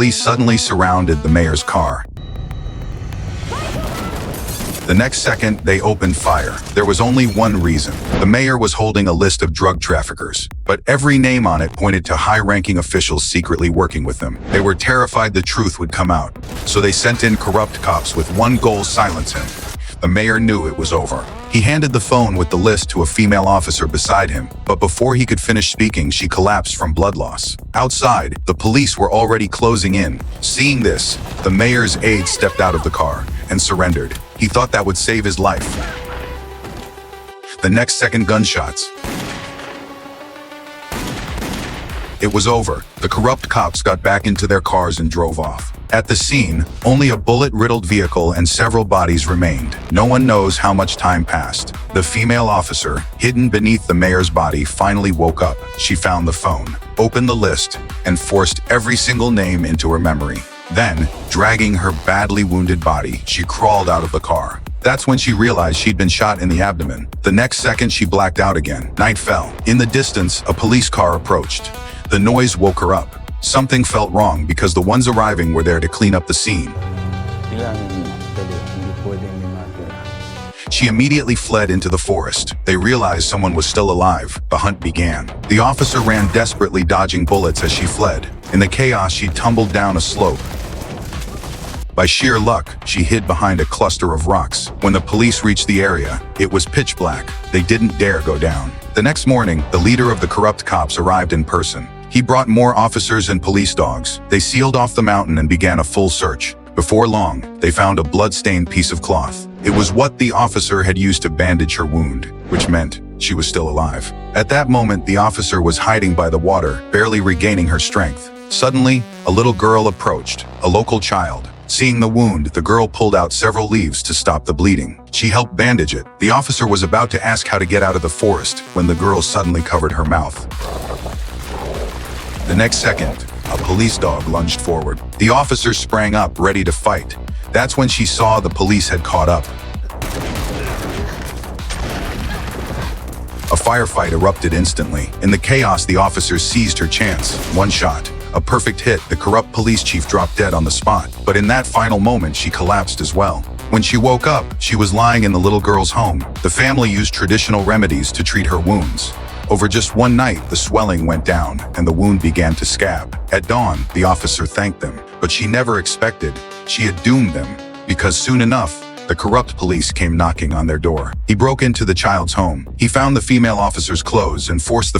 police suddenly surrounded the mayor's car. The next second, they opened fire. There was only one reason. The mayor was holding a list of drug traffickers, but every name on it pointed to high-ranking officials secretly working with them. They were terrified the truth would come out, so they sent in corrupt cops with one goal: silence him. The mayor knew it was over. He handed the phone with the list to a female officer beside him, but before he could finish speaking, she collapsed from blood loss. Outside, the police were already closing in. Seeing this, the mayor's aide stepped out of the car and surrendered. He thought that would save his life. The next second, gunshots. It was over. The corrupt cops got back into their cars and drove off. At the scene, only a bullet-riddled vehicle and several bodies remained. No one knows how much time passed. The female officer, hidden beneath the mayor's body, finally woke up. She found the phone, opened the list, and forced every single name into her memory. Then, dragging her badly wounded body, she crawled out of the car. That's when she realized she'd been shot in the abdomen. The next second, she blacked out again. Night fell. In the distance, a police car approached. The noise woke her up. Something felt wrong because the ones arriving were there to clean up the scene. She immediately fled into the forest. They realized someone was still alive. The hunt began. The officer ran desperately, dodging bullets as she fled. In the chaos, she tumbled down a slope. By sheer luck, she hid behind a cluster of rocks. When the police reached the area, it was pitch black. They didn't dare go down. The next morning, the leader of the corrupt cops arrived in person. He brought more officers and police dogs. They sealed off the mountain and began a full search. Before long, they found a blood-stained piece of cloth. It was what the officer had used to bandage her wound, which meant she was still alive. At that moment, the officer was hiding by the water, barely regaining her strength. Suddenly, a little girl approached, a local child. Seeing the wound, the girl pulled out several leaves to stop the bleeding. She helped bandage it. The officer was about to ask how to get out of the forest when the girl suddenly covered her mouth. The next second, a police dog lunged forward. The officer sprang up, ready to fight. That's when she saw the police had caught up. A firefight erupted instantly. In the chaos, the officers seized her chance. One shot. A perfect hit. The corrupt police chief dropped dead on the spot. But in that final moment, she collapsed as well. When she woke up, she was lying in the little girl's home. The family used traditional remedies to treat her wounds. Over just one night, the swelling went down and the wound began to scab. At dawn, the officer thanked them, but she never expected she had doomed them, because soon enough, the corrupt police came knocking on their door. He broke into the child's home. He found the female officer's clothes and forced the